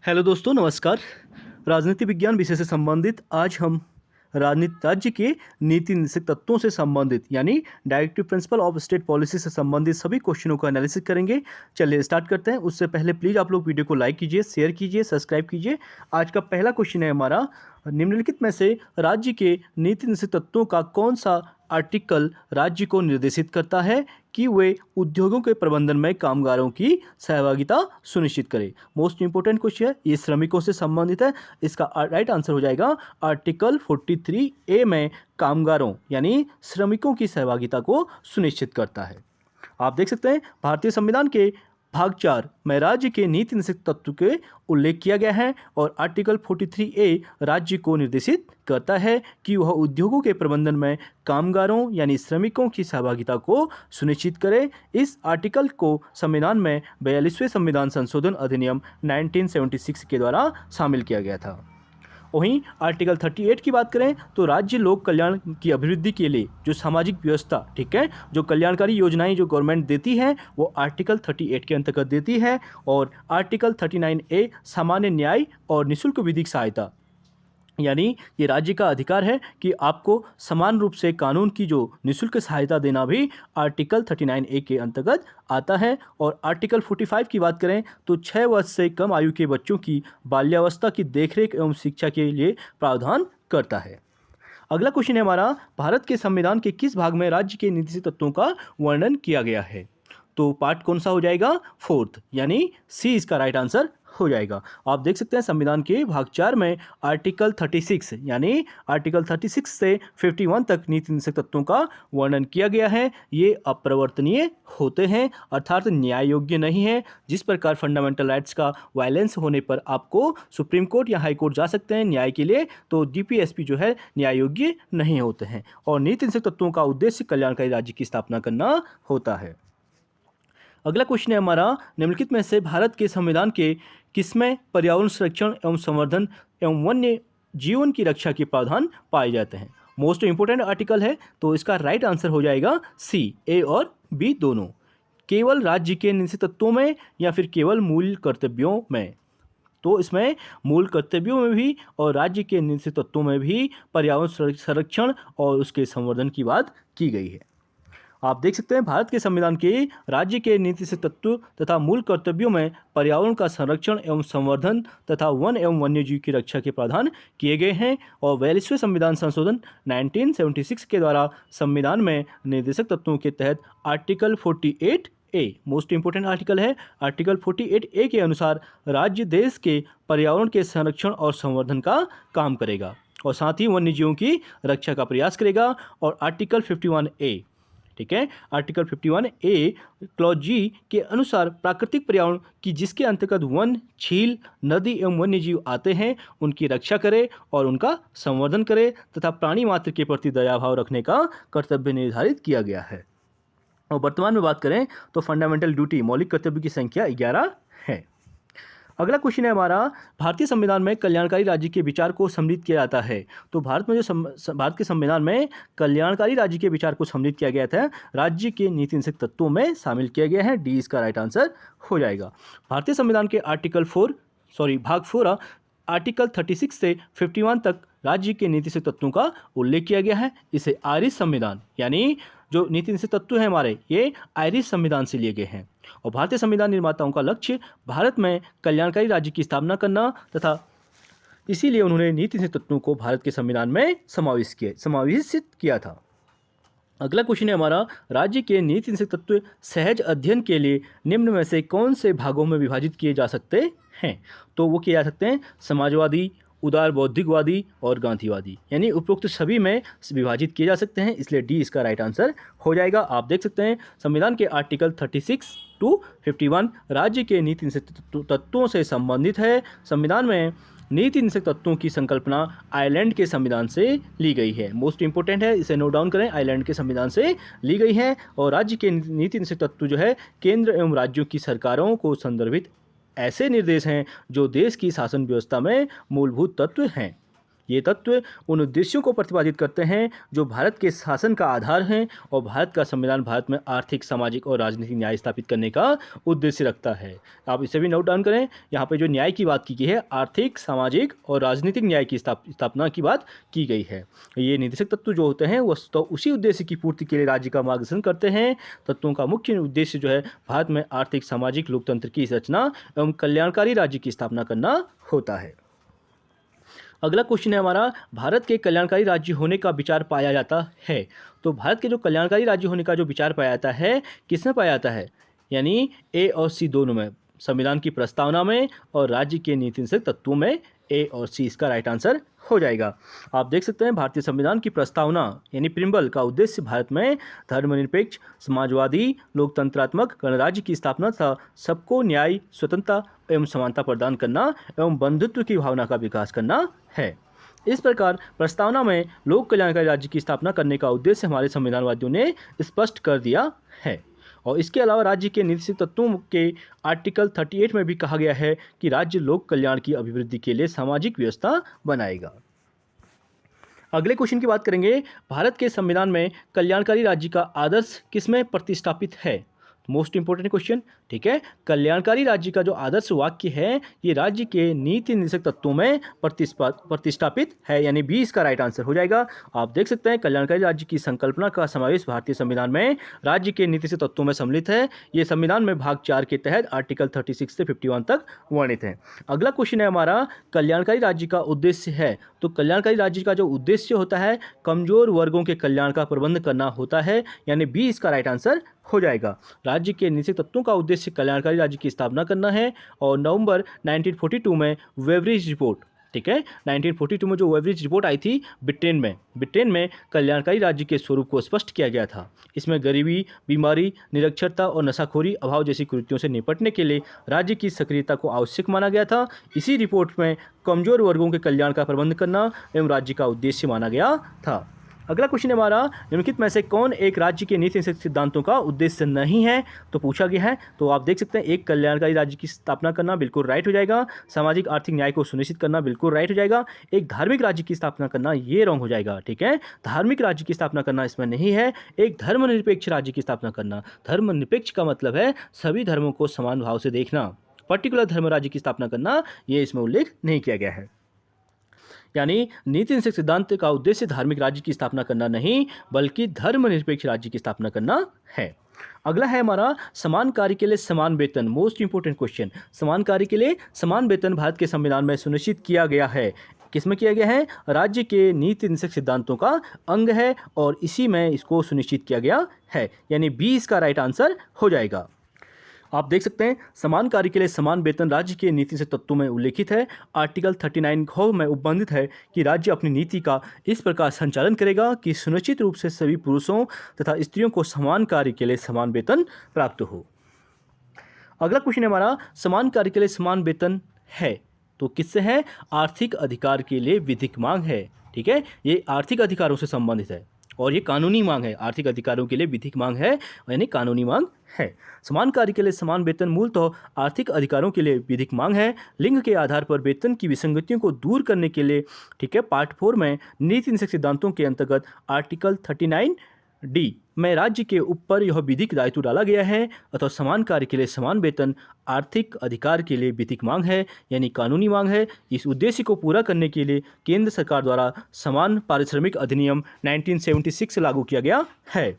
Hello दोस्तों, नमस्कार। राजनीति विज्ञान विषय से संबंधित आज हम राज्य के नीति निर्देशक तत्वों से संबंधित यानी directive principle of state policy से संबंधित सभी क्वेश्चनों का एनालिसिस करेंगे। चलिए स्टार्ट करते हैं। उससे पहले प्लीज़ आप लोग वीडियो को लाइक कीजिए, शेयर कीजिए, सब्सक्राइब कीजिए। आज का पहला क्वेश्चन है हमारा, निम्नलिखित में से राज्य के नीति निर्देशक तत्वों का कौन सा आर्टिकल राज्य को निर्देशित करता है कि वे उद्योगों के प्रबंधन में कामगारों की सहभागिता सुनिश्चित करें। मोस्ट इंपोर्टेंट क्वेश्चन है, ये श्रमिकों से संबंधित है। इसका राइट आंसर हो जाएगा आर्टिकल 43A में कामगारों यानी श्रमिकों की सहभागिता को सुनिश्चित करता है। आप देख सकते हैं भारतीय संविधान के भाग 4 में राज्य के नीति निर्देशक तत्व के उल्लेख किया गया है और आर्टिकल 43A राज्य को निर्देशित करता है कि वह उद्योगों के प्रबंधन में कामगारों यानी श्रमिकों की सहभागिता को सुनिश्चित करे। इस आर्टिकल को संविधान में 42वें संविधान संशोधन अधिनियम 1976 के द्वारा शामिल किया गया था। वहीं आर्टिकल 38 की बात करें तो राज्य लोक कल्याण की अभिवृद्धि के लिए जो सामाजिक व्यवस्था, ठीक है, जो कल्याणकारी योजनाएं जो गवर्नमेंट देती है वो आर्टिकल 38 के अंतर्गत देती है। और आर्टिकल 39A सामान्य न्याय और निःशुल्क विधिक सहायता, यानी ये राज्य का अधिकार है कि आपको समान रूप से कानून की जो निःशुल्क सहायता देना भी आर्टिकल 39A के अंतर्गत आता है। और आर्टिकल 45 की बात करें तो 6 वर्ष से कम आयु के बच्चों की बाल्यावस्था की देखरेख एवं शिक्षा के लिए प्रावधान करता है। अगला क्वेश्चन है हमारा, भारत के संविधान के किस भाग में राज्य के नीति तत्वों का वर्णन किया गया है? तो पार्ट कौन सा हो जाएगा? 4th, यानी सी इसका राइट आंसर हो जाएगा। आप देख सकते हैं संविधान के भाग 4 में आर्टिकल 36 यानी आर्टिकल 36 से 51 तक नीति निर्देशक तत्वों का वर्णन किया गया है। ये अपरिवर्तनीय होते हैं, अर्थात न्याय योग्य नहीं है। जिस प्रकार फंडामेंटल राइट्स का वायलेंस होने पर आपको सुप्रीम कोर्ट या हाई कोर्ट जा सकते हैं न्याय के लिए, तो DPSP जो है न्याय योग्य नहीं होते हैं। और नीति निर्देशक तत्वों का उद्देश्य कल्याणकारी राज्य की स्थापना करना होता है। अगला क्वेश्चन है हमारा, निम्नलिखित में से भारत के संविधान के किसमें पर्यावरण संरक्षण एवं संवर्धन एवं वन्य जीवन की रक्षा के प्रावधान पाए जाते हैं? मोस्ट इंपोर्टेंट आर्टिकल है, तो इसका राइट आंसर हो जाएगा सी, ए और बी दोनों। केवल राज्य के निश्चित तत्वों में या फिर केवल मूल कर्तव्यों में? तो इसमें मूल कर्तव्यों में भी और राज्य के निश्चित तत्वों में भी पर्यावरण संरक्षण और उसके संवर्धन की बात की गई है। आप देख सकते हैं भारत के संविधान के राज्य के नीति से तत्व तथा मूल कर्तव्यों में पर्यावरण का संरक्षण एवं संवर्धन तथा वन एवं वन्यजीव की रक्षा के प्रावधान किए गए हैं। और 42वें संविधान संशोधन 1976 के द्वारा संविधान में निर्देशक तत्वों के तहत article 48A most important article है। आर्टिकल 48A के अनुसार राज्य देश के पर्यावरण के संरक्षण और संवर्धन का काम करेगा और साथ ही वन्यजीवों की रक्षा का प्रयास करेगा। और आर्टिकल 51A, ठीक है, आर्टिकल 51A क्लॉज G के अनुसार प्राकृतिक पर्यावरण की जिसके अंतर्गत वन, झील, नदी एवं वन्यजीव आते हैं उनकी रक्षा करे और उनका संवर्धन करे तथा प्राणी मात्र के प्रति दयाभाव रखने का कर्तव्य निर्धारित किया गया है। और वर्तमान में बात करें तो फंडामेंटल ड्यूटी मौलिक कर्तव्य की संख्या 11 है। अगला क्वेश्चन है हमारा, भारतीय संविधान में कल्याणकारी राज्य के विचार को सम्मिलित किया जाता है। तो भारत में जो भारत के संविधान में कल्याणकारी राज्य के विचार को सम्मिलित किया गया था राज्य के नीति निर्देशक तत्वों में शामिल किया गया है। डी इसका राइट आंसर हो जाएगा। भारतीय संविधान के भाग 4 आर्टिकल 36 से 51 तक राज्य के नीति निर्देशक तत्वों का उल्लेख किया गया है। इसे आयरिश संविधान यानी जो नीति निर्देशक तत्व है हमारे, ये आयरिश संविधान से लिए गए हैं। और भारतीय संविधान निर्माताओं का लक्ष्य भारत में कल्याणकारी राज्य की स्थापना करना तथा इसीलिए उन्होंने नीति निर्देशक तत्वों को भारत के संविधान में समावेशित किया था। अगला क्वेश्चन है हमारा, राज्य के नीति निर्देशक तत्व सहज अध्ययन के लिए निम्न में से कौन से भागों में विभाजित किए जा सकते हैं? तो वो किए जा सकते हैं समाजवादी, उदार बौद्धिकवादी और गांधीवादी, यानी उपरोक्त सभी में विभाजित किए जा सकते हैं। इसलिए डी इसका राइट आंसर हो जाएगा। आप देख सकते हैं संविधान के आर्टिकल 36 to 51 राज्य के नीति निर्देशक तत्वों से संबंधित है। संविधान में नीति निर्देशक तत्वों की संकल्पना आयरलैंड के संविधान से ली गई है। मोस्ट इंपोर्टेंट है, इसे नोट डाउन करें, आयरलैंड के संविधान से ली गई है। और राज्य के नीति निर्देशक तत्व जो है केंद्र एवं राज्यों की सरकारों को संदर्भित ऐसे निर्देश हैं जो देश की शासन व्यवस्था में मूलभूत तत्व हैं। ये तत्व उन उद्देश्यों को प्रतिपादित करते हैं जो भारत के शासन का आधार हैं और भारत का संविधान भारत में आर्थिक, सामाजिक और राजनीतिक न्याय स्थापित करने का उद्देश्य रखता है। आप इसे भी नोट डाउन करें। यहाँ पे जो न्याय की बात की गई है, आर्थिक, सामाजिक और राजनीतिक न्याय की स्थापना की बात की गई है। ये निर्देशक तत्व जो होते हैं वो तो उसी उद्देश्य की पूर्ति के लिए राज्य का मार्गदर्शन करते हैं। तत्वों का मुख्य उद्देश्य जो है भारत में आर्थिक, सामाजिक, लोकतंत्र की रचना एवं कल्याणकारी राज्य की स्थापना करना होता है। अगला क्वेश्चन है हमारा, भारत के कल्याणकारी राज्य होने का विचार पाया जाता है। तो भारत के जो कल्याणकारी राज्य होने का जो विचार पाया जाता है, किसमें पाया जाता है? यानी ए और सी दोनों में, संविधान की प्रस्तावना में और राज्य के नीति निर्देशक तत्वों में। ए और सी इसका राइट आंसर हो जाएगा। आप देख सकते हैं भारतीय संविधान की प्रस्तावना यानी प्रिम्बल का उद्देश्य भारत में धर्मनिरपेक्ष, समाजवादी, लोकतंत्रात्मक गणराज्य की स्थापना तथा सबको न्याय, स्वतंत्रता एवं समानता प्रदान करना एवं बंधुत्व की भावना का विकास करना है। इस प्रकार प्रस्तावना में लोक कल्याणकारी राज्य की स्थापना करने का उद्देश्य हमारे संविधानवादियों ने स्पष्ट कर दिया है। और इसके अलावा राज्य के नीतिगत तत्वों के आर्टिकल 38 में भी कहा गया है कि राज्य लोक कल्याण की अभिवृद्धि के लिए सामाजिक व्यवस्था बनाएगा। अगले क्वेश्चन की बात करेंगे, भारत के संविधान में कल्याणकारी राज्य का आदर्श किसमें प्रतिस्थापित है? मोस्ट इंपोर्टेंट क्वेश्चन, ठीक है। कल्याणकारी राज्य का जो आदर्श वाक्य है ये राज्य के नीति निर्देशक तत्वों में प्रतिष्ठापित है, यानी बी इसका राइट आंसर हो जाएगा। आप देख सकते हैं कल्याणकारी राज्य की संकल्पना का समावेश भारतीय संविधान में राज्य के नीति निर्देशक तत्वों में सम्मिलित है। ये संविधान में भाग 4 के तहत आर्टिकल 36 से 51 तक वर्णित है। अगला क्वेश्चन है हमारा, कल्याणकारी राज्य का उद्देश्य है। तो कल्याणकारी राज्य का जो उद्देश्य होता है कमजोर वर्गों के कल्याण का प्रबंध करना होता है, यानी बी इसका राइट आंसर हो जाएगा। राज्य के नीतिगत तत्वों का उद्देश्य कल्याणकारी राज्य की स्थापना करना है। और नवंबर 1942 में वेवरिज रिपोर्ट, ठीक है, 1942 में जो वेवरिज रिपोर्ट आई थी ब्रिटेन में कल्याणकारी राज्य के स्वरूप को स्पष्ट किया गया था। इसमें गरीबी, बीमारी, निरक्षरता और नशाखोरी, अभाव जैसी कुरीतियों से निपटने के लिए राज्य की सक्रियता को आवश्यक माना गया था। इसी रिपोर्ट में कमजोर वर्गों के कल्याण का प्रबंध करना एवं राज्य का उद्देश्य माना गया था। अगला क्वेश्चन है हमारा, निम्नलिखित में से कौन एक राज्य के नीति सिद्धांतों का उद्देश्य नहीं है? तो पूछा गया है। तो आप देख सकते हैं एक कल्याणकारी राज्य की स्थापना करना बिल्कुल राइट हो जाएगा। सामाजिक आर्थिक न्याय को सुनिश्चित करना बिल्कुल राइट हो जाएगा। एक धार्मिक राज्य की स्थापना करना ये रॉन्ग हो जाएगा, ठीक है। धार्मिक राज्य की स्थापना करना इसमें नहीं है। एक धर्मनिरपेक्ष राज्य की स्थापना करना, धर्मनिरपेक्ष का मतलब है सभी धर्मों को समान भाव से देखना, पर्टिकुलर धर्म राज्य की स्थापना करना ये इसमें उल्लेख नहीं किया गया है। यानी नीति निर्देशक सिद्धांत का उद्देश्य धार्मिक राज्य की स्थापना करना नहीं बल्कि धर्मनिरपेक्ष राज्य की स्थापना करना है। अगला है हमारा, समान कार्य के लिए समान वेतन। मोस्ट इंपोर्टेंट क्वेश्चन, समान कार्य के लिए समान वेतन भारत के संविधान में सुनिश्चित किया गया है। किसमें किया गया है? राज्य के नीति निर्देशक सिद्धांतों का अंग है और इसी में इसको सुनिश्चित किया गया है, यानी बी इसका राइट आंसर हो जाएगा। आप देख सकते हैं समान कार्य के लिए समान वेतन राज्य के नीति से तत्वों में उल्लेखित है। आर्टिकल 39 घ में उपबंधित है कि राज्य अपनी नीति का इस प्रकार संचालन करेगा कि सुनिश्चित रूप से सभी पुरुषों तथा स्त्रियों को समान कार्य के लिए समान वेतन प्राप्त हो। अगला क्वेश्चन है हमारा, समान कार्य के लिए समान वेतन है तो किससे है? आर्थिक अधिकार के लिए विधिक मांग है, ठीक है। ये आर्थिक अधिकारों से संबंधित है और ये कानूनी मांग है। आर्थिक अधिकारों के लिए विधिक मांग है यानी कानूनी मांग है। समान कार्य के लिए समान वेतन मूलतः आर्थिक अधिकारों के लिए विधिक मांग है। लिंग के आधार पर वेतन की विसंगतियों को दूर करने के लिए, ठीक है, पार्ट 4 में नीति निर्देशक सिद्धांतों के अंतर्गत आर्टिकल 39D में राज्य के ऊपर यह विधिक दायित्व डाला गया है। अतः समान कार्य के लिए समान वेतन आर्थिक अधिकार के लिए विधिक मांग है यानी कानूनी मांग है। इस उद्देश्य को पूरा करने के लिए केंद्र सरकार द्वारा समान पारिश्रमिक अधिनियम 1976 लागू किया गया है।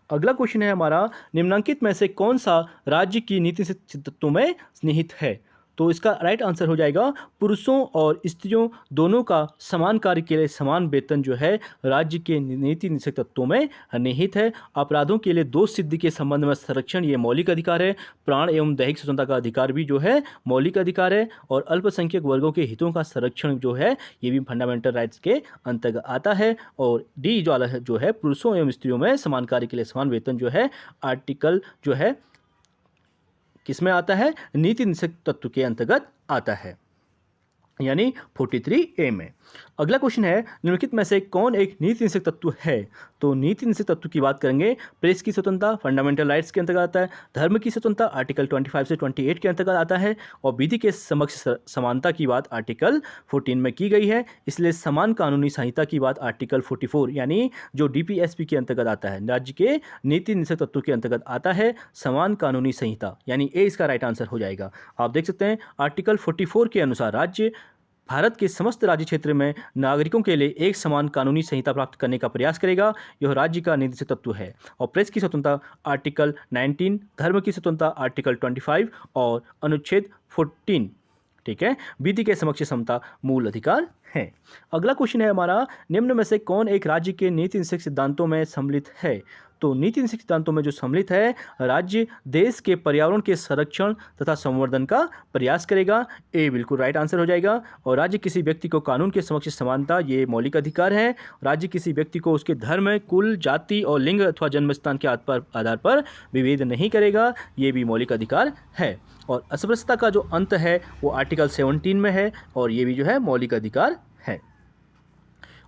अगला क्वेश्चन है हमारा, निम्नलिखित में से कौन सा राज्य की नीति से तत्वों में निहित है? तो इसका राइट आंसर हो जाएगा पुरुषों और स्त्रियों दोनों का समान कार्य के लिए समान वेतन जो है राज्य के नीति निर्देशक तत्वों में निहित है। अपराधों के लिए दोष सिद्धि के संबंध में संरक्षण ये मौलिक अधिकार है। प्राण एवं दैहिक स्वतंत्रता का अधिकार भी जो है मौलिक अधिकार है। और अल्पसंख्यक वर्गों के हितों का संरक्षण जो है ये भी फंडामेंटल राइट्स के अंतर्गत आता है। और डी जो है पुरुषों एवं स्त्रियों में समान कार्य के लिए समान वेतन जो है आर्टिकल जो है किसमें आता है? नीति निर्देशक तत्व के अंतर्गत आता है यानी 43A में। अगला क्वेश्चन है, निम्नलिखित में से कौन एक नीति निर्देशक तत्व है? तो नीति निषेध तत्व की बात करेंगे, प्रेस की स्वतंत्रता फंडामेंटल राइट्स के अंतर्गत आता है, धर्म की स्वतंत्रता आर्टिकल 25 से 28 के अंतर्गत आता है, और विधि के समक्ष समानता की बात आर्टिकल 14 में की गई है। इसलिए समान कानूनी संहिता की बात आर्टिकल 44 यानी जो डीपीएसपी के अंतर्गत आता है, राज्य के नीति निषेध तत्व के अंतर्गत आता है समान कानूनी संहिता, यानी ए इसका राइट आंसर हो जाएगा। आप देख सकते हैं आर्टिकल 44 के अनुसार राज्य भारत के समस्त राज्य क्षेत्र में नागरिकों के लिए एक समान कानूनी संहिता प्राप्त करने का प्रयास करेगा। यह राज्य का नीति तत्व है। और प्रेस की स्वतंत्रता आर्टिकल 19, धर्म की स्वतंत्रता आर्टिकल 25 और अनुच्छेद 14, ठीक है, विधि के समक्ष समता मूल अधिकार है। अगला क्वेश्चन है हमारा, निम्न में से कौन एक राज्य के नीति निषेध सिद्धांतों में सम्मिलित है? तो नीति निषेध सिद्धांतों में जो सम्मिलित है, राज्य देश के पर्यावरण के संरक्षण तथा संवर्धन का प्रयास करेगा। ए बिल्कुल राइट आंसर हो जाएगा। और राज्य किसी व्यक्ति को कानून के समक्ष समानता, ये मौलिक अधिकार है। राज्य किसी व्यक्ति को उसके धर्म, कुल, जाति और लिंग अथवा जन्म स्थान के आधार पर विभेद नहीं करेगा, ये भी मौलिक अधिकार है। और अस्पृश्यता का जो अंत है वो आर्टिकल 17 में है, और ये भी जो है मौलिक अधिकार है।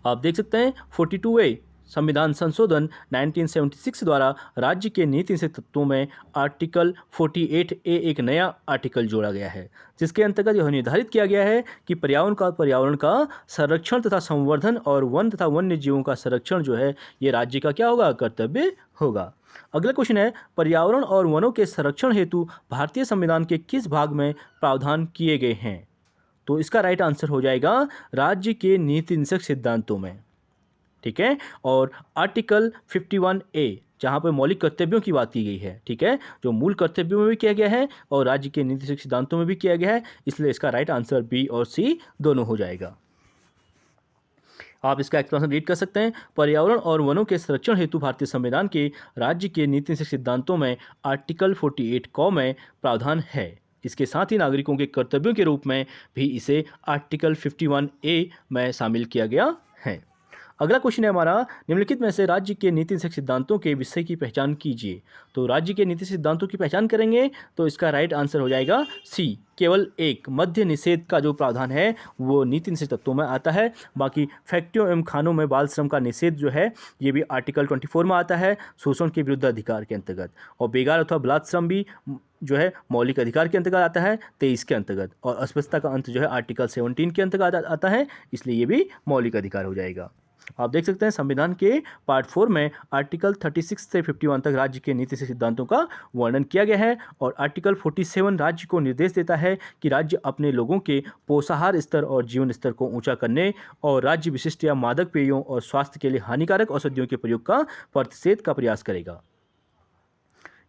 आप देख सकते हैं 42A संविधान संशोधन 1976 द्वारा राज्य के नीति निषेध तत्वों में आर्टिकल 48A एक नया आर्टिकल जोड़ा गया है, जिसके अंतर्गत यह निर्धारित किया गया है कि पर्यावरण का संरक्षण तथा संवर्धन और वन तथा वन्य जीवों का संरक्षण जो है ये राज्य का क्या होगा, कर्तव्य होगा। अगला क्वेश्चन है, पर्यावरण और वनों के संरक्षण हेतु भारतीय संविधान के किस भाग में प्रावधान किए गए हैं? तो इसका राइट आंसर हो जाएगा राज्य के नीति निषेध सिद्धांतों में, ठीक है। और आर्टिकल 51A जहाँ पर मौलिक कर्तव्यों की बात की गई है, ठीक है, जो मूल कर्तव्यों में भी किया गया है और राज्य के नीति निषेध सिद्धांतों में भी किया गया है, इसलिए इसका राइट आंसर बी और सी दोनों हो जाएगा। आप इसका एक्सप्लेनेशन रीड कर सकते हैं। पर्यावरण और वनों के संरक्षण हेतु भारतीय संविधान के राज्य के नीति निषेध सिद्धांतों में आर्टिकल 48 क में प्रावधान है। इसके साथ ही नागरिकों के कर्तव्यों के रूप में भी इसे आर्टिकल 51A में शामिल किया गया है। अगला क्वेश्चन है हमारा, निम्नलिखित में से राज्य के नीति निषेध सिद्धांतों के विषय की पहचान कीजिए। तो राज्य के नीति सिद्धांतों की पहचान करेंगे तो इसका राइट आंसर हो जाएगा सी, केवल एक मद्य निषेध का जो प्रावधान है वो नीति निषेध तत्वों में आता है। बाकी फैक्ट्रियों एवं खानों में बाल श्रम का निषेध जो है ये भी आर्टिकल 24 में आता है, शोषण के विरुद्ध अधिकार के अंतर्गत। और बेगार अथवा बलात् श्रम भी जो है मौलिक अधिकार के अंतर्गत आता है 23 के अंतर्गत। और अस्पृश्यता का अंत जो है आर्टिकल 17 के अंतर्गत आता है, इसलिए ये भी मौलिक अधिकार हो जाएगा। आप देख सकते हैं संविधान के पार्ट 4 में आर्टिकल 36 से 51 तक राज्य के नीति से सिद्धांतों का वर्णन किया गया है। और आर्टिकल 47 राज्य को निर्देश देता है कि राज्य अपने लोगों के पोषाहार स्तर और जीवन स्तर को ऊंचा करने और राज्य विशिष्ट या मादक पेयों और स्वास्थ्य के लिए हानिकारक औषधियों के प्रयोग का प्रतिषेध का प्रयास करेगा।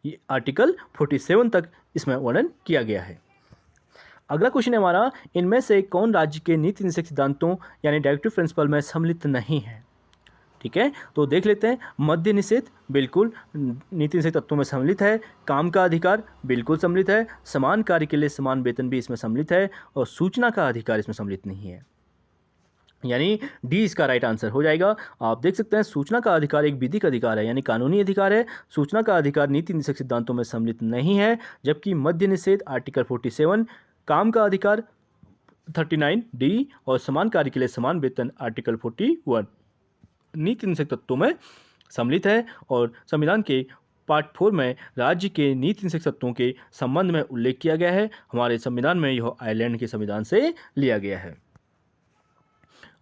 ये आर्टिकल 47 तक इसमें वर्णन किया गया है। अगला क्वेश्चन है हमारा, इनमें से कौन राज्य के नीति निषेध सिद्धांतों यानी डायरेक्टिव प्रिंसिपल में सम्मिलित नहीं है? ठीक है, तो देख लेते हैं। मद्य निषेध बिल्कुल नीति निषेध तत्वों में सम्मिलित है। काम का अधिकार बिल्कुल सम्मिलित है। समान कार्य के लिए समान वेतन भी इसमें सम्मिलित है। और सूचना का अधिकार इसमें सम्मिलित नहीं है, यानी डी इसका राइट आंसर हो जाएगा। आप देख सकते हैं सूचना का अधिकार एक विधिक अधिकार है, यानी कानूनी अधिकार है। सूचना का अधिकार नीति निषेध सिद्धांतों में सम्मिलित नहीं है। जबकि मद्य निषेध आर्टिकल 47, काम का अधिकार 39D और समान कार्य के लिए समान वेतन आर्टिकल 41 नीति निषेध तत्वों में सम्मिलित है। और संविधान के पार्ट 4 में राज्य के नीति निषेध तत्वों के संबंध में उल्लेख किया गया है। हमारे संविधान में यह आयरलैंड के संविधान से लिया गया है।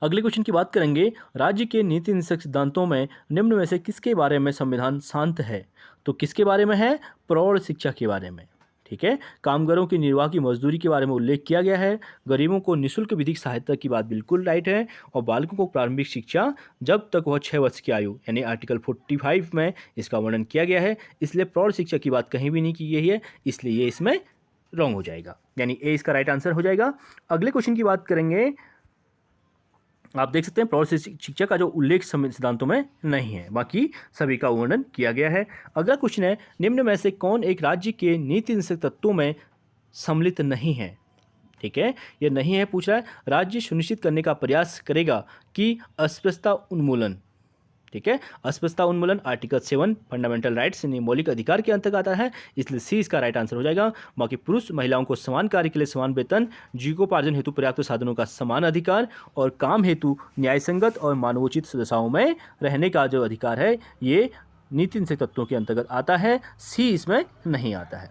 अगले क्वेश्चन की बात करेंगे, राज्य के नीति निषेध सिद्धांतों में निम्न में से किसके बारे में संविधान शांत है? तो किसके बारे में है? प्रौढ़ शिक्षा के बारे में, ठीक है। कामगारों की निर्वाह की मजदूरी के बारे में उल्लेख किया गया है। गरीबों को निःशुल्क विधिक सहायता की बात बिल्कुल राइट है। और बालकों को प्रारंभिक शिक्षा जब तक वह 6 वर्ष की आयु यानी आर्टिकल 45 में इसका वर्णन किया गया है। इसलिए प्रौढ़ शिक्षा की बात कहीं भी नहीं की गई है, इसलिए ये इसमें रॉन्ग हो जाएगा, यानी ए इसका राइट आंसर हो जाएगा। अगले क्वेश्चन की बात करेंगे, आप देख सकते हैं प्रौढ़ शिक्षा का जो उल्लेख सिद्धांतों में नहीं है, बाकी सभी का वर्णन किया गया है। अगला क्वेश्चन है, निम्न में से कौन एक राज्य के नीति निषेध तत्वों में सम्मिलित नहीं है? ठीक है, यह नहीं है पूछ रहा है। राज्य सुनिश्चित करने का प्रयास करेगा कि अस्पृश्यता उन्मूलन, ठीक है। अस्पृश्यता उन्मूलन आर्टिकल 7 फंडामेंटल राइट्स यानी मौलिक अधिकार के अंतर्गत आता है, इसलिए सी इसका राइट आंसर हो जाएगा। बाकी पुरुष महिलाओं को समान कार्य के लिए समान वेतन, जीविकोपार्जन हेतु पर्याप्त साधनों का समान अधिकार और काम हेतु न्यायसंगत और मानवोचित दशाओं में रहने का जो अधिकार है, ये नीति निषेध तत्वों के अंतर्गत आता है। सी इसमें नहीं आता है।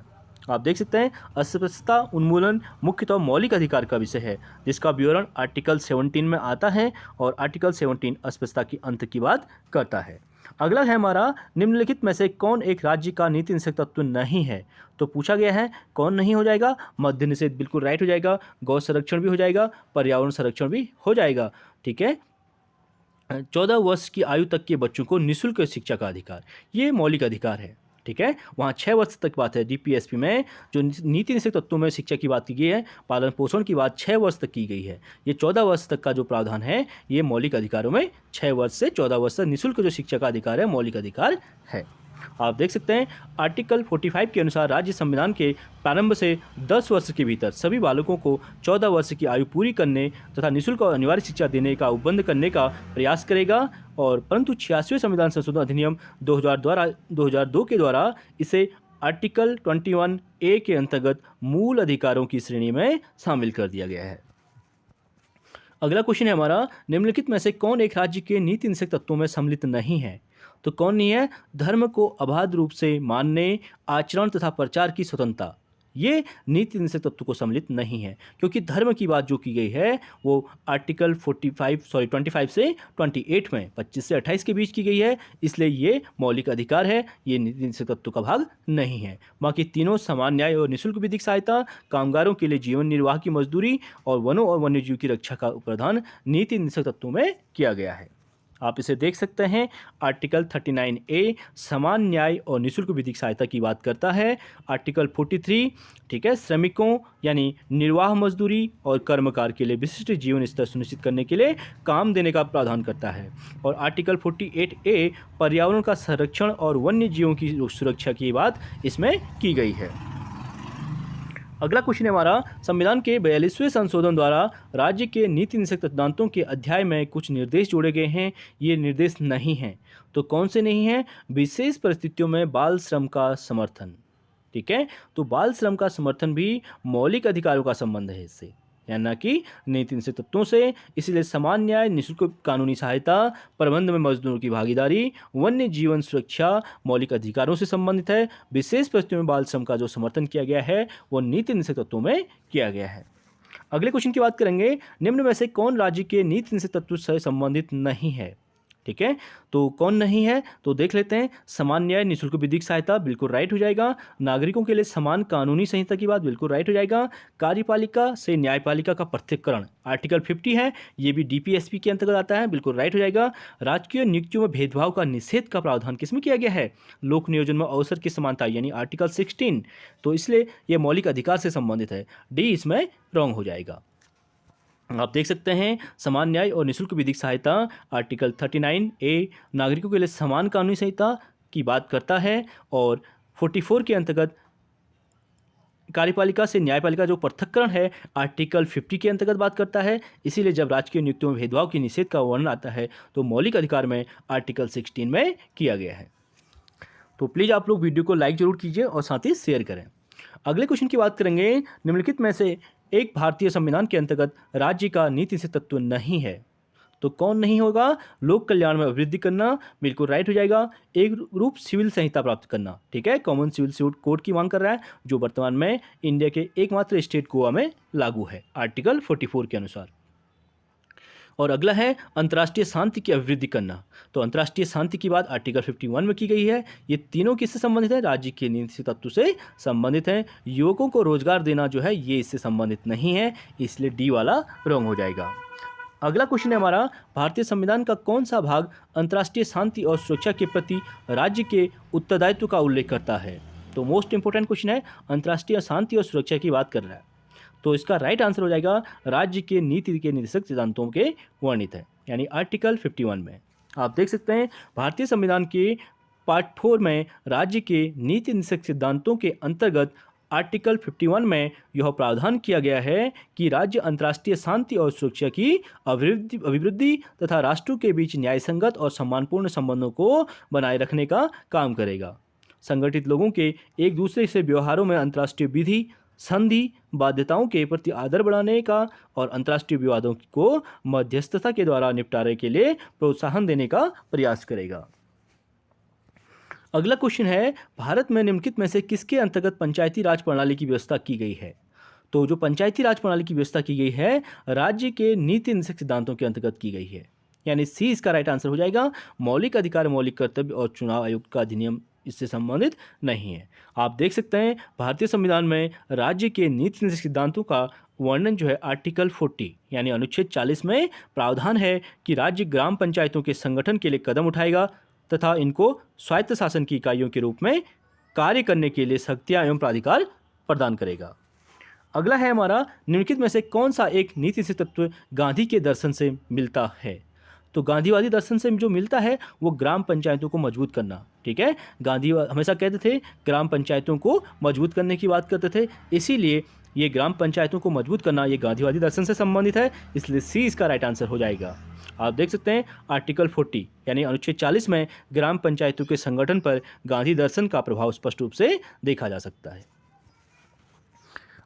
आप देख सकते हैं अस्पृश्यता उन्मूलन मुख्यतः मौलिक अधिकार का विषय है, जिसका विवरण आर्टिकल 17 में आता है और आर्टिकल 17 अस्पृश्यता की अंत की बात करता है। अगला है हमारा, निम्नलिखित में से कौन एक राज्य का नीति निषेध तत्व नहीं है? तो पूछा गया है कौन नहीं हो जाएगा। मद्य निषेध बिल्कुल राइट हो जाएगा, गौ संरक्षण भी हो जाएगा, पर्यावरण संरक्षण भी हो जाएगा। ठीक है। 14 वर्ष की आयु तक के बच्चों को निःशुल्क शिक्षा का अधिकार, ये मौलिक अधिकार है। ठीक है। वहाँ 6 वर्ष तक बात है। डीपीएसपी में जो नीति निषेध तत्वों में शिक्षा की बात की गई है, पालन पोषण की बात 6 वर्ष तक की गई है। ये 14 वर्ष तक का जो प्रावधान है, ये मौलिक अधिकारों में 6 वर्ष से 14 वर्ष तक निःशुल्क जो शिक्षा का अधिकार है, मौलिक अधिकार है। आप देख सकते हैं आर्टिकल 45 के अनुसार राज्य संविधान के प्रारंभ से 10 वर्ष के भीतर सभी बालकों को 14 वर्ष की आयु पूरी करने तथा निःशुल्क और अनिवार्य शिक्षा देने का उपबंध करने का प्रयास करेगा। और परंतु 86वें संविधान संशोधन अधिनियम 2002 के द्वारा इसे आर्टिकल 21A के अंतर्गत मूल अधिकारों की श्रेणी में शामिल कर दिया गया है। अगला क्वेश्चन है हमारा, निम्नलिखित में से कौन एक राज्य के नीति निषेध तत्वों में सम्मिलित नहीं है? तो कौन नहीं है? धर्म को अबाध रूप से मानने, आचरण तथा प्रचार की स्वतंत्रता, ये नीति निषेध तत्व को सम्मिलित नहीं है, क्योंकि धर्म की बात जो की गई है वो आर्टिकल 25 से 28 में 25 से 28 के बीच की गई है, इसलिए ये मौलिक अधिकार है, ये नीति निषेध तत्व का भाग नहीं है। बाकी तीनों समान न्याय और निःशुल्क विधिक सहायता, कामगारों के लिए जीवन निर्वाह की मजदूरी और वनों और वन्यजीव की रक्षा का प्रावधान नीति निषेध तत्वों में किया गया है। आप इसे देख सकते हैं। आर्टिकल 39A समान न्याय और निःशुल्क विधिक सहायता की बात करता है। आर्टिकल 43, ठीक है, श्रमिकों यानी निर्वाह मजदूरी और कर्मकार के लिए विशिष्ट जीवन स्तर सुनिश्चित करने के लिए काम देने का प्रावधान करता है। और आर्टिकल 48A पर्यावरण का संरक्षण और वन्य जीवों की सुरक्षा की बात इसमें की गई है। अगला क्वेश्चन है हमारा, संविधान के 42वें संशोधन द्वारा राज्य के नीति निषेध सिद्धांतों के अध्याय में कुछ निर्देश जोड़े गए हैं, ये निर्देश नहीं हैं। तो कौन से नहीं हैं? विशेष परिस्थितियों में बाल श्रम का समर्थन। ठीक है, तो बाल श्रम का समर्थन भी मौलिक अधिकारों का संबंध है इससे, या न कि नीति निषेध तत्वों से। इसलिए समान न्याय, निःशुल्क कानूनी सहायता, प्रबंध में मजदूरों की भागीदारी, वन्य जीवन सुरक्षा मौलिक अधिकारों से संबंधित है। विशेष परिस्थितियों में बाल श्रम का जो समर्थन किया गया है वो नीति निषेध तत्वों में किया गया है। अगले क्वेश्चन की बात करेंगे, निम्न में से कौन राज्य के नीति निषेध तत्व से संबंधित नहीं है? ठीक है, तो कौन नहीं है? तो देख लेते हैं। समान न्याय, निःशुल्क विधिक सहायता बिल्कुल राइट हो जाएगा। नागरिकों के लिए समान कानूनी संहिता की बात बिल्कुल राइट हो जाएगा। कार्यपालिका से न्यायपालिका का पृथक्करण आर्टिकल 50 है, ये भी डीपीएसपी के अंतर्गत आता है, बिल्कुल राइट हो जाएगा। राजकीय नियुक्तियों में भेदभाव का निषेध का प्रावधान किसमें किया गया है? लोक नियोजन में अवसर की समानता यानी आर्टिकल 16, तो इसलिए यह मौलिक अधिकार से संबंधित है। डी इसमें रॉन्ग हो जाएगा। आप देख सकते हैं समान न्याय और निःशुल्क विधिक सहायता आर्टिकल 39A नागरिकों के लिए समान कानूनी संहिता की बात करता है और 44 के अंतर्गत कार्यपालिका से न्यायपालिका जो पृथक्करण है आर्टिकल 50 के अंतर्गत बात करता है। इसीलिए जब राजकीय नियुक्तियों में भेदभाव की निषेध का वर्णन आता है तो मौलिक अधिकार में आर्टिकल 16 में किया गया है। तो प्लीज़ आप लोग वीडियो को लाइक जरूर कीजिए और साथ ही शेयर करें। अगले क्वेश्चन की बात करेंगे, निम्नलिखित में से एक भारतीय संविधान के अंतर्गत राज्य का नीति निषेध तत्व नहीं है। तो कौन नहीं होगा? लोक कल्याण में अभिवृद्धि करना बिल्कुल राइट हो जाएगा। एक रूप सिविल संहिता प्राप्त करना, ठीक है, कॉमन सिविल कोड की मांग कर रहा है, जो वर्तमान में इंडिया के एकमात्र स्टेट गोवा में लागू है आर्टिकल 44 के अनुसार। और अगला है अंतर्राष्ट्रीय शांति की अभिवृद्धि करना। तो अंतर्राष्ट्रीय शांति की बात आर्टिकल 51 में की गई है। ये तीनों किससे संबंधित है? राज्य के नीति तत्व से संबंधित है। युवकों को रोजगार देना जो है ये इससे संबंधित नहीं है, इसलिए डी वाला रॉन्ग हो जाएगा। अगला क्वेश्चन है हमारा, भारतीय संविधान का कौन सा भाग अंतर्राष्ट्रीय शांति और सुरक्षा के प्रति राज्य के उत्तरदायित्व का उल्लेख करता है? तो मोस्ट इंपोर्टेंट क्वेश्चन है, अंतर्राष्ट्रीय शांति और सुरक्षा की बात कर रहा है, तो इसका राइट आंसर हो जाएगा राज्य के नीति के निर्देशक सिद्धांतों के वर्णित है, यानी आर्टिकल 51 में। आप देख सकते हैं भारतीय संविधान के पार्ट 4 में राज्य के नीति निर्देशक सिद्धांतों के अंतर्गत आर्टिकल 51 में यह प्रावधान किया गया है कि राज्य अंतर्राष्ट्रीय शांति और सुरक्षा की अभिवृद्धि तथा राष्ट्रों के बीच न्यायसंगत और सम्मानपूर्ण संबंधों को बनाए रखने का काम करेगा। संगठित लोगों के एक दूसरे से व्यवहारों में अंतर्राष्ट्रीय विधि, संधि, बाध्यताओं के प्रति आदर बढ़ाने का और अंतर्राष्ट्रीय विवादों को मध्यस्थता के द्वारा निपटारे के लिए प्रोत्साहन देने का प्रयास करेगा। अगला क्वेश्चन है, भारत में निम्नलिखित में से किसके अंतर्गत पंचायती राज प्रणाली की व्यवस्था की गई है? तो जो पंचायती राज प्रणाली की व्यवस्था की गई है, राज्य के नीति निर्देशक सिद्धांतों के अंतर्गत की गई है, यानी सी इसका राइट आंसर हो जाएगा। मौलिक अधिकार, मौलिक कर्तव्य और चुनाव आयोग का अधिनियम इससे संबंधित नहीं है। आप देख सकते हैं भारतीय संविधान में राज्य के नीति निर्देशक सिद्धांतों का वर्णन जो है आर्टिकल 40 यानी अनुच्छेद 40 में प्रावधान है कि राज्य ग्राम पंचायतों के संगठन के लिए कदम उठाएगा तथा इनको स्वायत्त शासन की इकाइयों के रूप में कार्य करने के लिए शक्तियां एवं प्राधिकार प्रदान करेगा। अगला है हमारा, निम्नलिखित में से कौन सा एक नीति निर्देशक तत्व गांधी के दर्शन से मिलता है? तो गांधीवादी दर्शन से जो मिलता है वो ग्राम पंचायतों को मजबूत करना। ठीक है, गांधी हमेशा कहते थे ग्राम पंचायतों को मजबूत करने की बात करते थे, इसीलिए ये ग्राम पंचायतों को मजबूत करना ये गांधीवादी दर्शन से संबंधित है, इसलिए सी इसका राइट आंसर हो जाएगा। आप देख सकते हैं आर्टिकल 40 यानी अनुच्छेद 40 में ग्राम पंचायतों के संगठन पर गांधी दर्शन का प्रभाव स्पष्ट रूप से देखा जा सकता है।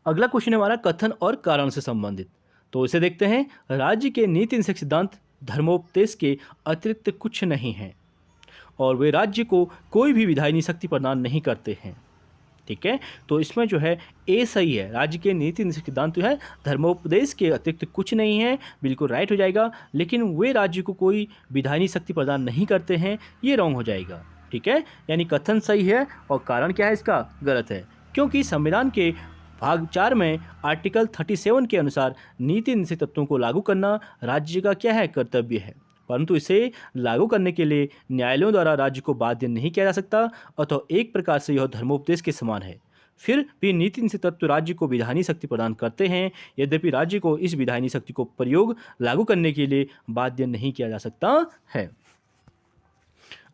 अगला क्वेश्चन है हमारा कथन और कारण से संबंधित, तो इसे देखते हैं। राज्य के नीति निर्देशक सिद्धांत धर्मोपदेश के अतिरिक्त कुछ नहीं है और वे राज्य को कोई भी विधायी शक्ति प्रदान नहीं करते हैं। ठीक है, तो इसमें जो है ए सही है। राज्य के नीति निर्देशक सिद्धांत जो है धर्मोपदेश के अतिरिक्त कुछ नहीं है, बिल्कुल राइट हो जाएगा। लेकिन वे राज्य को कोई विधायी शक्ति प्रदान नहीं करते हैं, ये रॉन्ग हो जाएगा। ठीक है, यानी कथन सही है और कारण क्या है इसका गलत है, क्योंकि संविधान के भाग 4 में आर्टिकल 37 के अनुसार नीति निर्देशक तत्वों को लागू करना राज्य का क्या है, कर्तव्य है, परंतु इसे लागू करने के लिए न्यायालयों द्वारा राज्य को बाध्य नहीं किया जा सकता, अतः एक प्रकार से यह धर्मोपदेश के समान है। फिर भी नीति निर्देशक तत्व राज्य को विधायी शक्ति प्रदान करते हैं, यद्यपि राज्य को इस विधायी शक्ति को प्रयोग लागू करने के लिए बाध्य नहीं किया जा सकता है।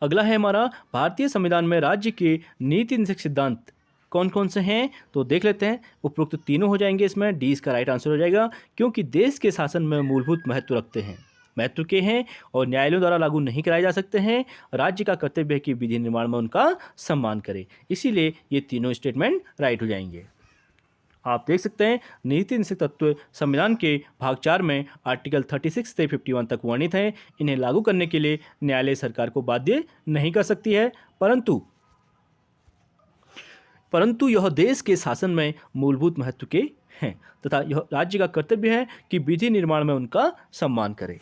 अगला है हमारा, भारतीय संविधान में राज्य के नीति निर्देशक सिद्धांत कौन कौन से हैं? तो देख लेते हैं। उपरोक्त तीनों हो जाएंगे, इसमें डी इसका राइट आंसर हो जाएगा, क्योंकि देश के शासन में मूलभूत महत्व रखते हैं, महत्व के हैं और न्यायालयों द्वारा लागू नहीं कराए जा सकते हैं। राज्य का कर्तव्य है कि विधि निर्माण में उनका सम्मान करे, इसीलिए ये तीनों स्टेटमेंट राइट हो जाएंगे। आप देख सकते हैं नीति निर्देशक तत्व संविधान के भाग 4 में आर्टिकल 36 से 51 तक वर्णित हैं। इन्हें लागू करने के लिए न्यायालय सरकार को बाध्य नहीं कर सकती है, परंतु यह देश के शासन में मूलभूत महत्व के हैं तथा यह राज्य का कर्तव्य है कि विधि निर्माण में उनका सम्मान करे।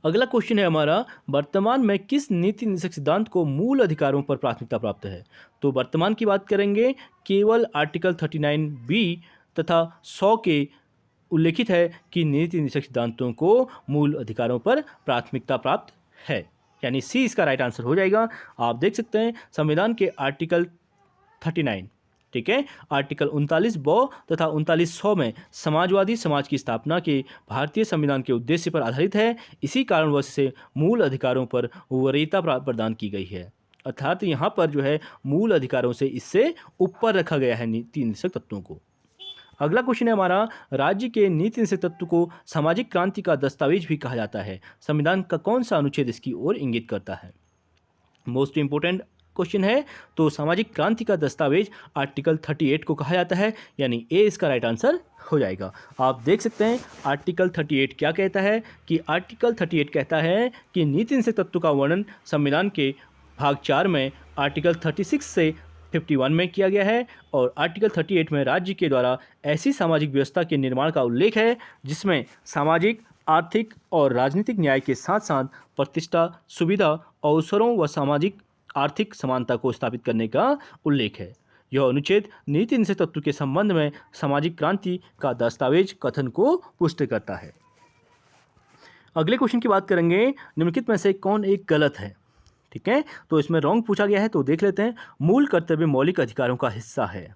अगला क्वेश्चन है हमारा, वर्तमान में किस नीति निर्देशक सिद्धांत को मूल अधिकारों पर प्राथमिकता प्राप्त है? तो वर्तमान की बात करेंगे, केवल आर्टिकल 39B तथा 100 के उल्लेखित है कि नीति निर्देशक सिद्धांतों को मूल अधिकारों पर प्राथमिकता प्राप्त है, यानी सी इसका राइट आंसर हो जाएगा। आप देख सकते हैं संविधान के आर्टिकल 39, ठीक है, आर्टिकल 39 तथा 39 में समाजवादी समाज की स्थापना के भारतीय संविधान के उद्देश्य पर आधारित है। इसी कारणवश से मूल अधिकारों पर वरीयता प्रदान की गई है, अर्थात यहाँ पर जो है मूल अधिकारों से इससे ऊपर रखा गया है नीति निर्देशक तत्वों को। अगला क्वेश्चन है हमारा, राज्य के नीति निर्देशक तत्व को सामाजिक क्रांति का दस्तावेज भी कहा जाता है। संविधान का कौन सा अनुच्छेद इसकी ओर इंगित करता है? मोस्ट इंपोर्टेंट क्वेश्चन है। तो सामाजिक क्रांति का दस्तावेज आर्टिकल 38 को कहा जाता है, यानी ए इसका राइट आंसर हो जाएगा। आप देख सकते हैं आर्टिकल 38 क्या कहता है कि आर्टिकल 38 कहता है कि नीति निर्देशक तत्व का वर्णन संविधान के भाग 4 में आर्टिकल 36 से 51 में किया गया है और आर्टिकल 38 में राज्य के द्वारा ऐसी सामाजिक व्यवस्था के निर्माण का उल्लेख है जिसमें सामाजिक, आर्थिक और राजनीतिक न्याय के साथ साथ प्रतिष्ठा, सुविधा, अवसरों व सामाजिक आर्थिक समानता को स्थापित करने का उल्लेख है। यह अनुच्छेद नीति निर्देशक तत्व के संबंध में सामाजिक क्रांति का दस्तावेज कथन को पुष्ट करता है। अगले क्वेश्चन की बात करेंगे, निम्नलिखित में से कौन एक गलत है? ठीक है, तो इसमें रॉन्ग पूछा गया है, तो देख लेते हैं। मूल कर्तव्य मौलिक अधिकारों का हिस्सा है।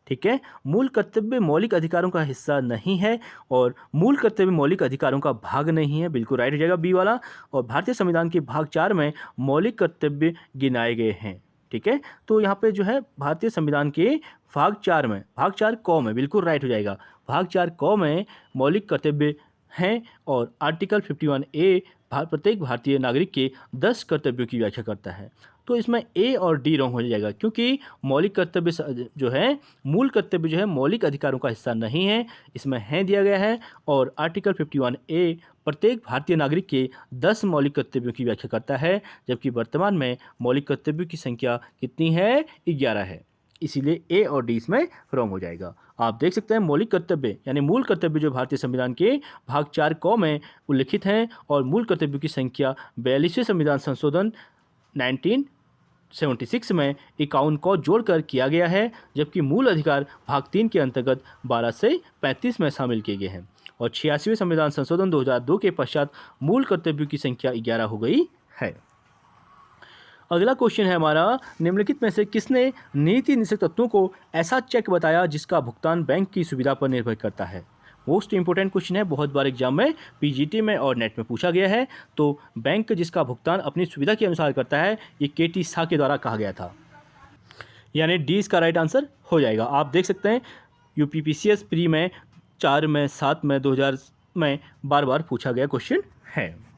ठीक है, मूल कर्तव्य मौलिक अधिकारों का हिस्सा नहीं है और मूल कर्तव्य मौलिक अधिकारों का भाग नहीं है, बिल्कुल राइट हो जाएगा बी वाला। और भारतीय संविधान के भाग 4 में मौलिक कर्तव्य गिनाए गए हैं। ठीक है। तो यहाँ पे जो है भारतीय संविधान के भाग 4 में, भाग 4 क में बिल्कुल राइट हो जाएगा। भाग 4 क में मौलिक कर्तव्य हैं और आर्टिकल 51 ए प्रत्येक भारतीय नागरिक के 10 कर्तव्यों की व्याख्या करता है। तो इसमें ए और डी रॉन्ग हो जाएगा, क्योंकि मौलिक कर्तव्य जो है, मूल कर्तव्य जो है मौलिक अधिकारों का हिस्सा नहीं है, इसमें है दिया गया है। और आर्टिकल 51 ए प्रत्येक भारतीय नागरिक के 10 मौलिक कर्तव्यों की व्याख्या करता है, जबकि वर्तमान में मौलिक कर्तव्यों की संख्या कितनी है? 11 है। इसीलिए ए और डी इसमें रॉन्ग हो जाएगा। आप देख सकते हैं मौलिक कर्तव्य यानी मूल कर्तव्य जो भारतीय संविधान के भाग 4 क में उल्लिखित हैं और मूल कर्तव्यों की संख्या 42वें संविधान संशोधन 1976 में 51 को जोड़कर किया गया है, जबकि मूल अधिकार भाग 3 के अंतर्गत 12 से 35 में शामिल किए गए हैं। और 86वें संविधान संशोधन 2002 के पश्चात मूल कर्तव्यों की संख्या 11 हो गई है। अगला क्वेश्चन है हमारा, निम्नलिखित में से किसने नीति निषेध तत्वों को ऐसा चेक बताया जिसका भुगतान बैंक की सुविधा पर निर्भर करता है? मोस्ट इंपोर्टेंट क्वेश्चन है, बहुत बार एग्जाम में पीजीटी में और नेट में पूछा गया है। तो बैंक जिसका भुगतान अपनी सुविधा के अनुसार करता है, ये केटी शाह के द्वारा कहा गया था, यानी डी इसका राइट आंसर हो जाएगा। आप देख सकते हैं यूपीपीसीएस प्री में 4 में 7 में 2000 में बार बार पूछा गया क्वेश्चन है।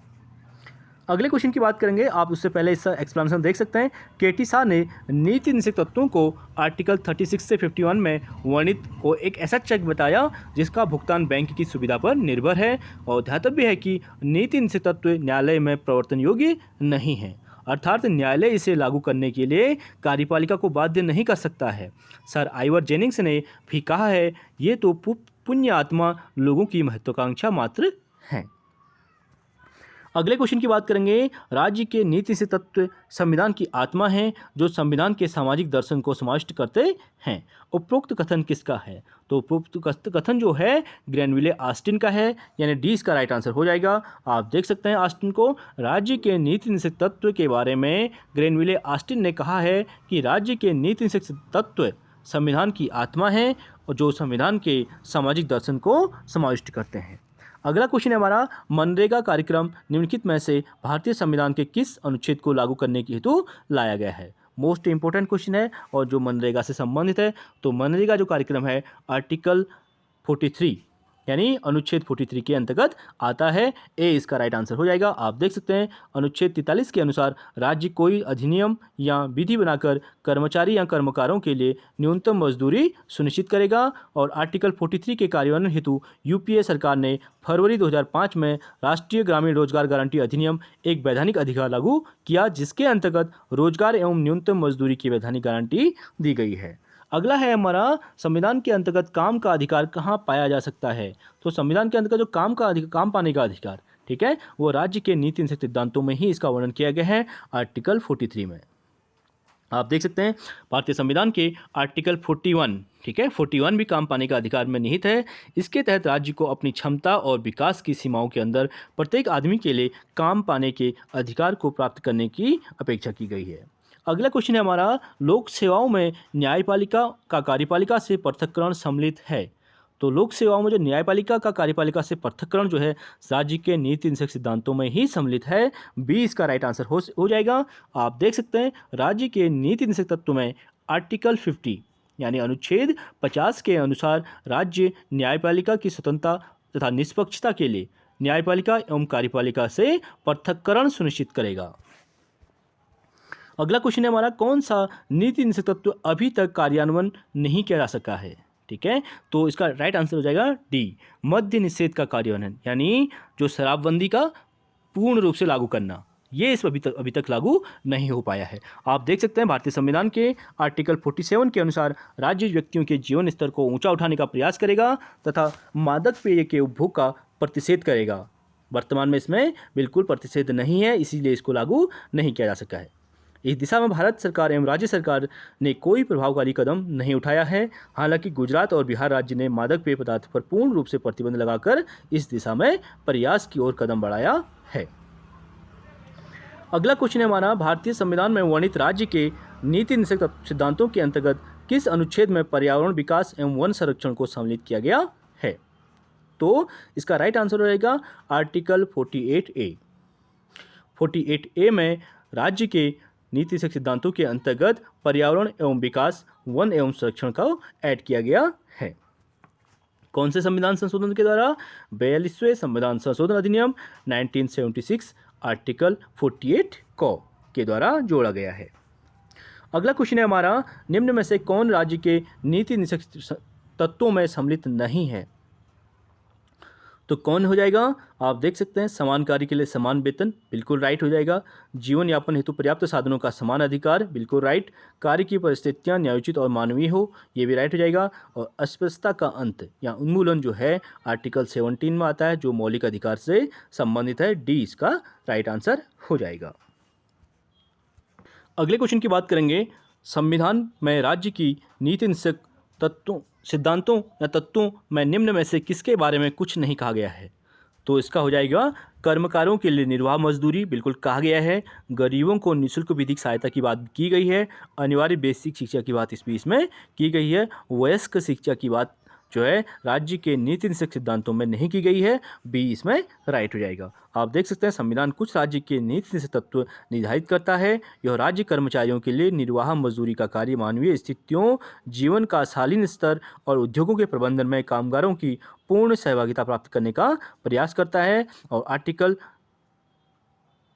अगले क्वेश्चन की बात करेंगे, आप उससे पहले इसका एक्सप्लेनेशन देख सकते हैं। केटी शाह ने नीति निषेध तत्वों को आर्टिकल 36 से 51 में वर्णित को एक ऐसा चेक बताया जिसका भुगतान बैंक की सुविधा पर निर्भर है। और ध्यातव्य है कि नीति निषेध तत्व न्यायालय में प्रवर्तन योग्य नहीं है, अर्थात न्यायालय इसे लागू करने के लिए कार्यपालिका को बाध्य नहीं कर सकता है। सर आइवर जेनिंग्स ने भी कहा है, ये तो पुण्य आत्मा लोगों की महत्वाकांक्षा मात्र है। अगले क्वेश्चन की बात करेंगे, राज्य के नीति से तत्व संविधान की आत्मा है जो संविधान के सामाजिक दर्शन को समाविष्ट करते हैं। उपरोक्त कथन किसका है? तो उपरोक्त कथन जो है ग्रेनविले ऑस्टिन का है, यानी डी इसका राइट आंसर हो जाएगा। आप देख सकते हैं ऑस्टिन को, राज्य के नीति निषेध तत्व के बारे में ग्रेनविले ऑस्टिन ने कहा है कि राज्य के नीति निषेध तत्व संविधान की आत्मा है और जो संविधान के सामाजिक दर्शन को समाविष्ट करते हैं। अगला क्वेश्चन है हमारा, मनरेगा कार्यक्रम निम्नलिखित में से भारतीय संविधान के किस अनुच्छेद को लागू करने के हेतु लाया गया है? मोस्ट इंपोर्टेंट क्वेश्चन है और जो मनरेगा से संबंधित है। तो मनरेगा जो कार्यक्रम है आर्टिकल 43 यानी अनुच्छेद 43 के अंतर्गत आता है। ए इसका राइट आंसर हो जाएगा। आप देख सकते हैं अनुच्छेद 43 के अनुसार राज्य कोई अधिनियम या विधि बनाकर कर्मचारी या कर्मकारों के लिए न्यूनतम मजदूरी सुनिश्चित करेगा। और आर्टिकल 43 के कार्यान्वयन हेतु यूपीए सरकार ने फरवरी 2005 में राष्ट्रीय ग्रामीण रोजगार गारंटी अधिनियम एक वैधानिक अधिकार लागू किया, जिसके अंतर्गत रोजगार एवं न्यूनतम मजदूरी की वैधानिक गारंटी दी गई है। अगला है हमारा, संविधान के अंतर्गत काम का अधिकार कहाँ पाया जा सकता है? तो संविधान के अंतर्गत जो काम पाने का अधिकार, ठीक है, वो राज्य के नीति निषेध सिद्धांतों में ही इसका वर्णन किया गया है आर्टिकल 43 में। आप देख सकते हैं भारतीय संविधान के आर्टिकल 41, ठीक है, 41 भी काम पाने का अधिकार में निहित है। इसके तहत राज्य को अपनी क्षमता और विकास की सीमाओं के अंदर प्रत्येक आदमी के लिए काम पाने के अधिकार को प्राप्त करने की अपेक्षा की गई है। अगला क्वेश्चन है हमारा, लोक सेवाओं में न्यायपालिका का कार्यपालिका से पृथक्करण सम्मिलित है? तो लोक सेवाओं में जो न्यायपालिका का कार्यपालिका से पृथक्करण जो है राज्य के नीति निषेध सिद्धांतों में ही सम्मिलित है। बी इसका राइट आंसर हो जाएगा। आप देख सकते हैं राज्य के नीति निषेध तत्व में आर्टिकल 50 यानी अनुच्छेद 50 के अनुसार राज्य न्यायपालिका की स्वतंत्रता तथा निष्पक्षता के लिए न्यायपालिका एवं कार्यपालिका से पृथक्करण सुनिश्चित करेगा। अगला क्वेश्चन है हमारा, कौन सा नीति निषेध तत्व अभी तक कार्यान्वयन नहीं किया जा सका है? ठीक है, तो इसका राइट आंसर हो जाएगा डी, मद्य निषेध का कार्यान्वयन, यानी जो शराबबंदी का पूर्ण रूप से लागू करना, ये इस अभी तक लागू नहीं हो पाया है। आप देख सकते हैं भारतीय संविधान के आर्टिकल 47 के अनुसार राज्य व्यक्तियों के जीवन स्तर को ऊंचा उठाने का प्रयास करेगा तथा मादक पेय के उपभोग का प्रतिषेध करेगा। वर्तमान में इसमें बिल्कुल प्रतिषेध नहीं है, इसीलिए इसको लागू नहीं किया जा सका है। इस दिशा में भारत सरकार एवं राज्य सरकार ने कोई प्रभावकारी कदम नहीं उठाया है। हालांकि गुजरात और बिहार राज्य ने मादक पेय पदार्थ पर पूर्ण रूप से प्रतिबंध लगाकर इस दिशा में प्रयास की ओर कदम बढ़ाया है। अगला क्वेश्चन है हमारा, भारतीय संविधान में वर्णित राज्य के नीति निषेध सिद्धांतों के अंतर्गत किस अनुच्छेद में पर्यावरण विकास एवं वन संरक्षण को सम्मिलित किया गया है? तो इसका राइट आंसर हो जाएगा आर्टिकल 48A। 48A में राज्य के नीति निषेध सिद्धांतों के अंतर्गत पर्यावरण एवं विकास, वन एवं संरक्षण का ऐड किया गया है। कौन से संविधान संशोधन के द्वारा? 42वें संविधान संशोधन अधिनियम 1976 आर्टिकल 48 क के द्वारा जोड़ा गया है। अगला क्वेश्चन है हमारा, निम्न में से कौन राज्य के नीति निषेध तत्वों में सम्मिलित नहीं है? तो कौन हो जाएगा? आप देख सकते हैं, समान कार्य के लिए समान वेतन, बिल्कुल राइट हो जाएगा। जीवन यापन हेतु पर्याप्त साधनों का समान अधिकार, बिल्कुल राइट। कार्य की परिस्थितियां न्यायोचित और मानवीय हो, ये भी राइट हो जाएगा। और अस्पृश्यता का अंत या उन्मूलन जो है आर्टिकल 17 में आता है, जो मौलिक अधिकार से संबंधित है। डी इसका राइट आंसर हो जाएगा। अगले क्वेश्चन की बात करेंगे, संविधान में राज्य की नीति निषेध तत्वों, सिद्धांतों या तत्वों में निम्न में से किसके बारे में कुछ नहीं कहा गया है? तो इसका हो जाएगा कर्मकारों के लिए निर्वाह मजदूरी, बिल्कुल कहा गया है। गरीबों को निःशुल्क विधिक सहायता की बात की गई है। अनिवार्य बेसिक शिक्षा की बात इस बीच में की गई है। वयस्क शिक्षा की बात जो है राज्य के नीति निषेध सिद्धांतों में नहीं की गई है। बी इसमें राइट हो जाएगा। आप देख सकते हैं, संविधान कुछ राज्य के नीति निषेध तत्व निर्धारित करता है। यह राज्य कर्मचारियों के लिए निर्वाह मजदूरी का कार्य, मानवीय स्थितियों, जीवन का शालीन स्तर और उद्योगों के प्रबंधन में कामगारों की पूर्ण सहभागिता प्राप्त करने का प्रयास करता है। और आर्टिकल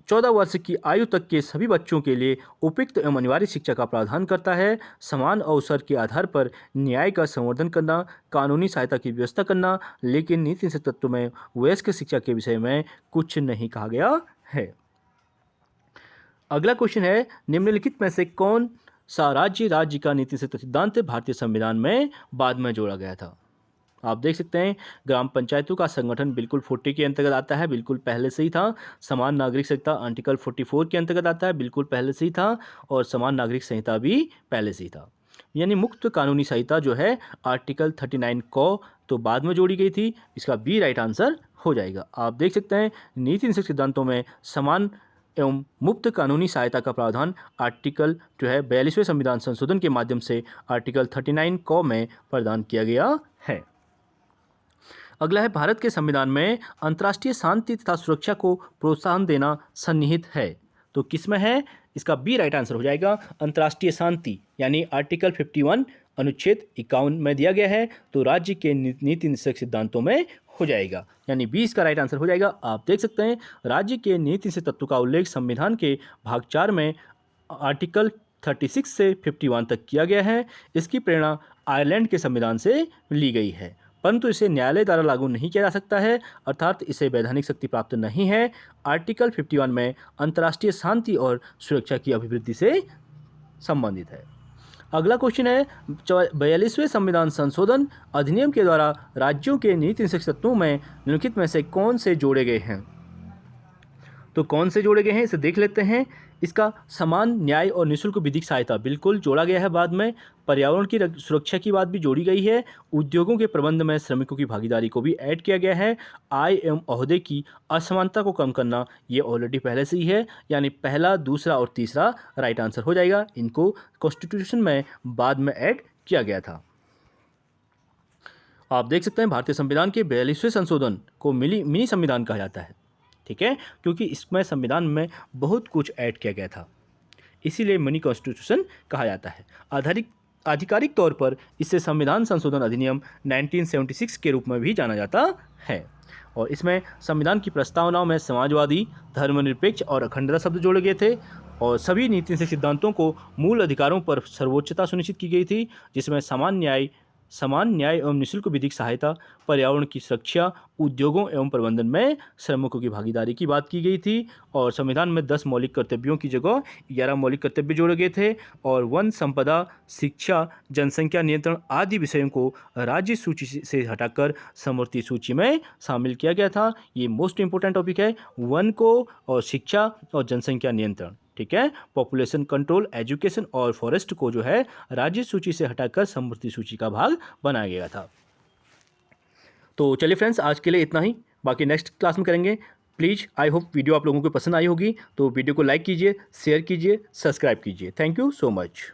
14 वर्ष की आयु तक के सभी बच्चों के लिए उपयुक्त एवं अनिवार्य शिक्षा का प्रावधान करता है। समान अवसर के आधार पर न्याय का संवर्धन करना, कानूनी सहायता की व्यवस्था करना, लेकिन नीति निषेध तत्व में वयस्क शिक्षा के विषय में कुछ नहीं कहा गया है। अगला क्वेश्चन है, निम्नलिखित में से कौन सा राज्य का नीति निषेध सिद्धांत भारतीय संविधान में बाद में जोड़ा गया था? आप देख सकते हैं, ग्राम पंचायतों का संगठन बिल्कुल 40 के अंतर्गत आता है, बिल्कुल पहले से ही था। समान नागरिक संहिता आर्टिकल 44 के अंतर्गत आता है, बिल्कुल पहले से ही था। और समान नागरिक संहिता भी पहले से ही था। यानी मुक्त कानूनी संहिता जो है आर्टिकल 39 को तो बाद में जोड़ी गई थी। इसका बी राइट आंसर हो जाएगा। आप देख सकते हैं, नीति निषेध सिद्धांतों में समान एवं मुक्त कानूनी सहायता का प्रावधान आर्टिकल जो है 42वें संविधान संशोधन के माध्यम से आर्टिकल 39 को में प्रदान किया गया है। अगला है, भारत के संविधान में अंतर्राष्ट्रीय शांति तथा सुरक्षा को प्रोत्साहन देना सन्निहित है। तो किस में है? इसका बी राइट आंसर हो जाएगा। अंतर्राष्ट्रीय शांति यानी आर्टिकल 51 अनुच्छेद 51 में दिया गया है, तो राज्य के नीति निषेध सिद्धांतों में हो जाएगा। यानी बी इसका राइट आंसर हो जाएगा। आप देख सकते हैं, राज्य के नीति निषेध तत्व का उल्लेख संविधान के भाग 4 में आर्टिकल 36 से 51 तक किया गया है। इसकी प्रेरणा आयरलैंड के संविधान से ली गई है, परंतु इसे न्यायालय द्वारा लागू नहीं किया जा सकता है, अर्थात इसे वैधानिक शक्ति प्राप्त नहीं है। आर्टिकल 51 में अंतर्राष्ट्रीय शांति और सुरक्षा की अभिवृद्धि से संबंधित है। अगला क्वेश्चन है, 42वें संविधान संशोधन अधिनियम के द्वारा राज्यों के नीति निषेध तत्वों में निम्नलिखित में से कौन से जोड़े गए हैं? तो कौन से जोड़े गए हैं इसे देख लेते हैं। इसका समान न्याय और निःशुल्क विधिक सहायता बिल्कुल जोड़ा गया है बाद में। पर्यावरण की सुरक्षा की बात भी जोड़ी गई है। उद्योगों के प्रबंध में श्रमिकों की भागीदारी को भी ऐड किया गया है। आय एवं ओहदे की असमानता को कम करना, ये ऑलरेडी पहले से ही है। यानी पहला, दूसरा और तीसरा राइट आंसर हो जाएगा। इनको कॉन्स्टिट्यूशन में बाद में ऐड किया गया था। आप देख सकते हैं, भारतीय संविधान के 42वें संशोधन को मिनी संविधान कहा जाता है, ठीक है, क्योंकि इसमें संविधान में बहुत कुछ ऐड किया गया था, इसीलिए मिनी कॉन्स्टिट्यूशन कहा जाता है। आधिकारिक तौर पर इसे संविधान संशोधन अधिनियम 1976 के रूप में भी जाना जाता है। और इसमें संविधान की प्रस्तावनाओं में समाजवादी, धर्मनिरपेक्ष और अखंडता शब्द जोड़े गए थे। और सभी नीति निषेध सिद्धांतों को मूल अधिकारों पर सर्वोच्चता सुनिश्चित की गई थी, जिसमें समान न्याय एवं निःशुल्क विधिक सहायता, पर्यावरण की सुरक्षा, उद्योगों एवं प्रबंधन में श्रमिकों की भागीदारी की बात की गई थी। और संविधान में 10 मौलिक कर्तव्यों की जगह 11 मौलिक कर्तव्य जोड़े गए थे। और वन संपदा, शिक्षा, जनसंख्या नियंत्रण आदि विषयों को राज्य सूची से हटाकर समवर्ती सूची में शामिल किया गया था। ये मोस्ट इंपोर्टेंट टॉपिक है, वन को और शिक्षा और जनसंख्या नियंत्रण, ठीक है। पॉपुलेशन कंट्रोल, एजुकेशन और फॉरेस्ट को जो है राज्य सूची से हटाकर समवर्ती सूची का भाग बनाया गया था। तो चलिए फ्रेंड्स, आज के लिए इतना ही, बाकी नेक्स्ट क्लास में करेंगे। प्लीज़, आई होप वीडियो आप लोगों को पसंद आई होगी, तो वीडियो को लाइक कीजिए, शेयर कीजिए, सब्सक्राइब कीजिए। Thank you so much.